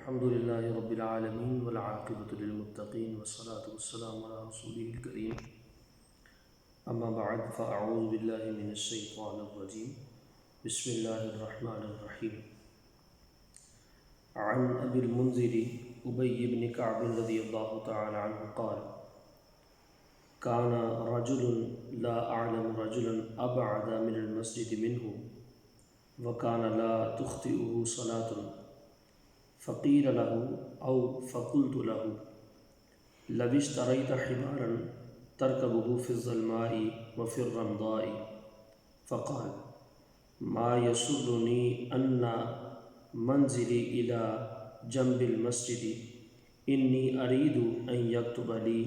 الحمد لله رب العالمين والعاقبة للمتقين والصلاة والسلام على رسوله الكريم أما بعد فأعوذ بالله من الشيطان الرجيم بسم الله الرحمن الرحيم عن أبي المنذر أبي بن كعب رضي الله تعالى عنه قال كان رجل لا أعلم رجلا أبعد من المسجد منه وكان لا تخطئه صلاة فقيل له أو فقلت له لو اشتريت حمارا تركبه في الظلماء وفي الرمضاء فقال ما يسرني أن منزلي إلى جنب المسجد إني أريد أن يكتب لي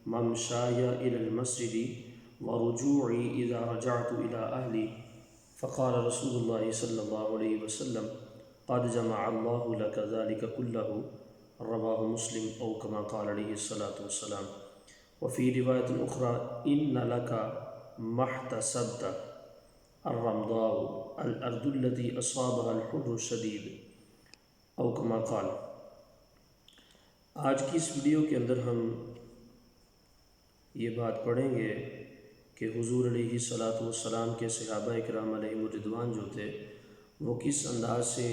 ممشاي إلى المسجد ورجوعي إذا رجعت إلى أهلي فقال رسول الله صلى الله عليه وسلم قد جمع الله لك ذلك كله رواه مسلم أو كما قال عليه الصلاة والسلام وفي رواية أخرى إن لك ما احتسبت الرمضاء الأرض التي أصابها الحر الشديد أو كما قال۔ آج کی اس ویڈیو کے اندر ہم یہ بات پڑھیں گے کہ حضور علیہ الصلاۃ والسلام کے صحابہ اکرام علیہم الرضوان جو تھے وہ کس انداز سے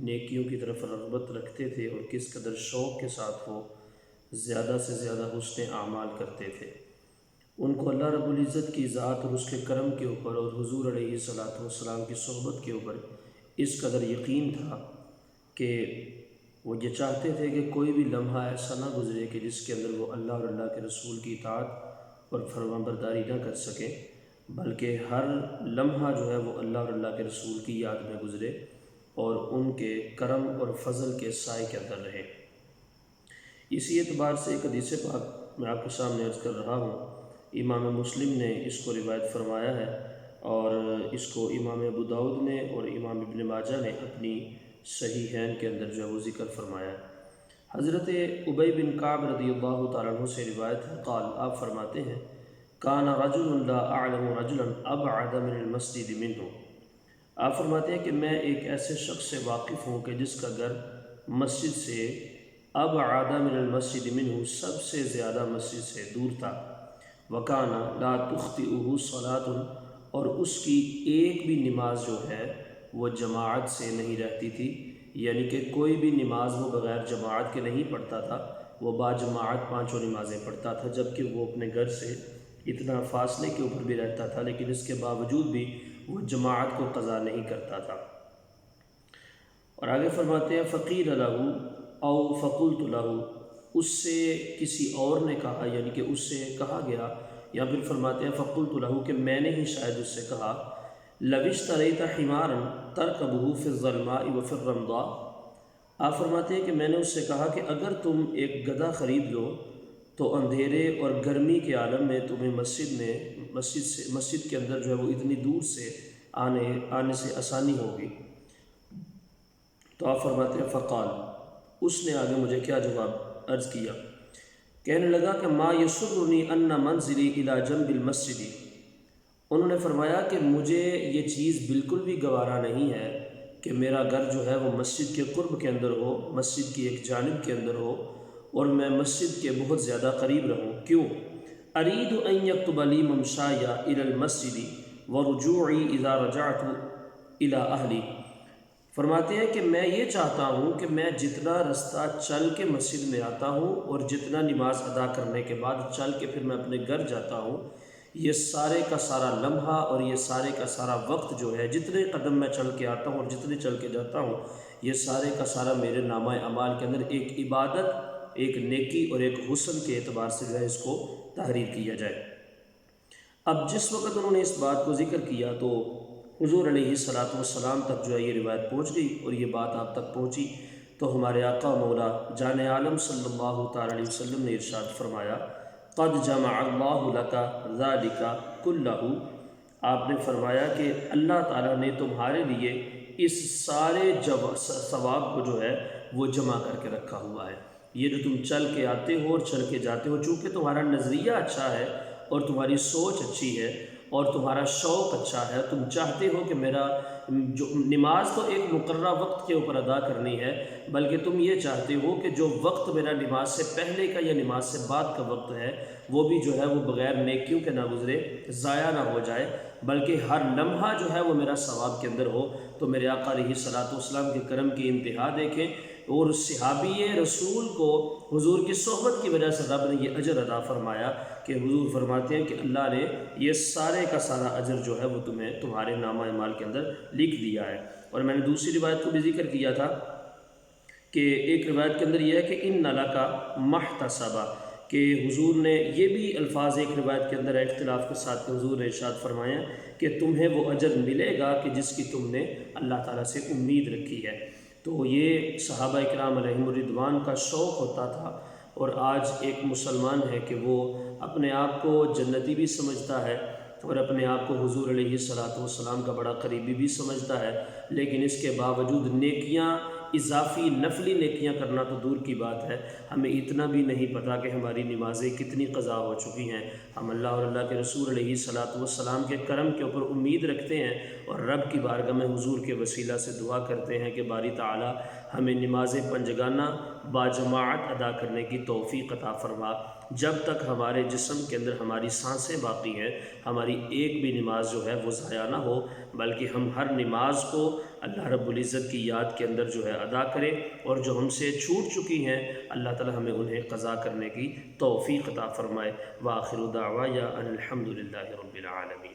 نیکیوں کی طرف رغبت رکھتے تھے اور کس قدر شوق کے ساتھ وہ زیادہ سے زیادہ حسن اعمال کرتے تھے۔ ان کو اللہ رب العزت کی ذات اور اس کے کرم کے اوپر اور حضور علیہ الصلاۃ والسلام کی صحبت کے اوپر اس قدر یقین تھا کہ وہ یہ چاہتے تھے کہ کوئی بھی لمحہ ایسا نہ گزرے کہ جس کے اندر وہ اللہ اور اللہ کے رسول کی اطاعت اور فرمانبرداری نہ کر سکیں، بلکہ ہر لمحہ جو ہے وہ اللہ اور اللہ کے رسول کی یاد میں گزرے اور ان کے کرم اور فضل کے سائے کے اندر رہے۔ اسی اعتبار سے ایک حدیث پاک میں آپ کے سامنے عرض کر رہا ہوں، امام مسلم نے اس کو روایت فرمایا ہے اور اس کو امام ابو داؤد نے اور امام ابن ماجہ نے اپنی صحیحین کے اندر جو ہے وہ ذکر فرمایا ہے۔ حضرت ابی بن کعب رضی اللہ تعالیٰ عنہ سے روایت ہے، قال آپ فرماتے ہیں کان رجل لا اعلم رجلا ابعد من المسجد منه، آپ فرماتے ہیں کہ میں ایک ایسے شخص سے واقف ہوں کہ جس کا گھر مسجد سے ابعد من المسجد منه سب سے زیادہ مسجد سے دور تھا، وکان لا تخطئه صلاۃ اور اس کی ایک بھی نماز جو ہے وہ جماعت سے نہیں رہتی تھی، یعنی کہ کوئی بھی نماز وہ بغیر جماعت کے نہیں پڑھتا تھا، وہ باجماعت پانچوں نمازیں پڑھتا تھا، جبکہ وہ اپنے گھر سے اتنا فاصلے کے اوپر بھی رہتا تھا لیکن اس کے باوجود بھی وہ جماعت کو قضا نہیں کرتا تھا۔ اور آگے فرماتے ہیں فقیر لہ او فقلت لہ، اس سے کسی اور نے کہا، یعنی کہ اس سے کہا گیا، یا پھر فرماتے ہیں فقلت لہ کہ میں نے ہی شاید اس سے کہا لو اشتریت حمارا ترکبہ فی الظلماء وفی الرمضاء، آپ فرماتے ہیں کہ میں نے اس سے کہا کہ اگر تم ایک گدھا خرید لو تو اندھیرے اور گرمی کے عالم میں تمہیں مسجد کے اندر جو ہے وہ اتنی دور سے آنے سے آسانی ہوگی۔ تو آپ فرماتے ہیں فقال، اس نے آگے مجھے کیا جواب عرض کیا، کہنے لگا کہ ما یسرنی ان منزلی الی جنب المسجد، انہوں نے فرمایا کہ مجھے یہ چیز بالکل بھی گوارا نہیں ہے کہ میرا گھر جو ہے وہ مسجد کے قرب کے اندر ہو، مسجد کی ایک جانب کے اندر ہو اور میں مسجد کے بہت زیادہ قریب رہوں۔ کیوں؟ ارید ان یکتب لی ممشایا الی المسجد ورجوعی اذا رجعت الی اہلی، فرماتے ہیں کہ میں یہ چاہتا ہوں کہ میں جتنا رستہ چل کے مسجد میں آتا ہوں اور جتنا نماز ادا کرنے کے بعد چل کے پھر میں اپنے گھر جاتا ہوں، یہ سارے کا سارا لمحہ اور یہ سارے کا سارا وقت جو ہے، جتنے قدم میں چل کے آتا ہوں اور جتنے چل کے جاتا ہوں، یہ سارے کا سارا میرے نامہ اعمال کے اندر ایک عبادت، ایک نیکی اور ایک حسن کے اعتبار سے جو ہے اس کو تحریر کیا جائے۔ اب جس وقت انہوں نے اس بات کو ذکر کیا تو حضور علیہ الصلاۃ والسلام تک جو ہے یہ روایت پہنچ گئی اور یہ بات آپ تک پہنچی تو ہمارے آقا مولا جان عالم صلی اللہ تعالیٰ علیہ وسلم نے ارشاد فرمایا قد جمع اللہ لک ذلک کلہ، آپ نے فرمایا کہ اللہ تعالیٰ نے تمہارے لیے اس سارے ثواب کو جو ہے وہ جمع کر کے رکھا ہوا ہے۔ یہ جو تم چل کے آتے ہو اور چل کے جاتے ہو، چونکہ تمہارا نظریہ اچھا ہے اور تمہاری سوچ اچھی ہے اور تمہارا شوق اچھا ہے، تم چاہتے ہو کہ میرا جو نماز تو ایک مقررہ وقت کے اوپر ادا کرنی ہے، بلکہ تم یہ چاہتے ہو کہ جو وقت میرا نماز سے پہلے کا یا نماز سے بعد کا وقت ہے وہ بھی جو ہے وہ بغیر نیکیوں کے نہ گزرے، ضائع نہ ہو جائے، بلکہ ہر لمحہ جو ہے وہ میرا ثواب کے اندر ہو۔ تو میرے آقا علیہ الصلوۃ والسلام کے کرم کی انتہا دیکھیں، اور صحابی رسول کو حضور کی صحبت کی وجہ سے رب نے یہ اجر عطا فرمایا کہ حضور فرماتے ہیں کہ اللہ نے یہ سارے کا سارا اجر جو ہے وہ تمہارے نامہ اعمال کے اندر لکھ دیا ہے۔ اور میں نے دوسری روایت کو بھی ذکر کیا تھا کہ ایک روایت کے اندر یہ ہے کہ ان لکا محتسبہ، کہ حضور نے یہ بھی الفاظ ایک روایت کے اندر اختلاف کے ساتھ حضور نے ارشاد فرمایا کہ تمہیں وہ اجر ملے گا کہ جس کی تم نے اللہ تعالیٰ سے امید رکھی ہے۔ تو یہ صحابہ کرام علیہم الرضوان کا شوق ہوتا تھا، اور آج ایک مسلمان ہے کہ وہ اپنے آپ کو جنتی بھی سمجھتا ہے اور اپنے آپ کو حضور علیہ الصلوۃ والسلام کا بڑا قریبی بھی سمجھتا ہے، لیکن اس کے باوجود نیکیاں، اضافی نفلی نیکیاں کرنا تو دور کی بات ہے، ہمیں اتنا بھی نہیں پتہ کہ ہماری نمازیں کتنی قضا ہو چکی ہیں۔ ہم اللہ اور اللہ کے رسول علیہ الصلوۃ والسلام کے کرم کے اوپر امید رکھتے ہیں، اور رب کی بارگاہ میں حضور کے وسیلہ سے دعا کرتے ہیں کہ باری تعالی ہمیں نماز پنجگانہ باجماعت ادا کرنے کی توفیق عطا فرما۔ جب تک ہمارے جسم کے اندر ہماری سانسیں باقی ہیں، ہماری ایک بھی نماز جو ہے وہ ضائع نہ ہو، بلکہ ہم ہر نماز کو اللہ رب العزت کی یاد کے اندر جو ہے ادا کریں، اور جو ہم سے چھوٹ چکی ہیں اللہ تعالی ہمیں انہیں قضا کرنے کی توفیق عطا فرمائے۔ وآخر دعوانا ان الحمد للہ رب العالمین۔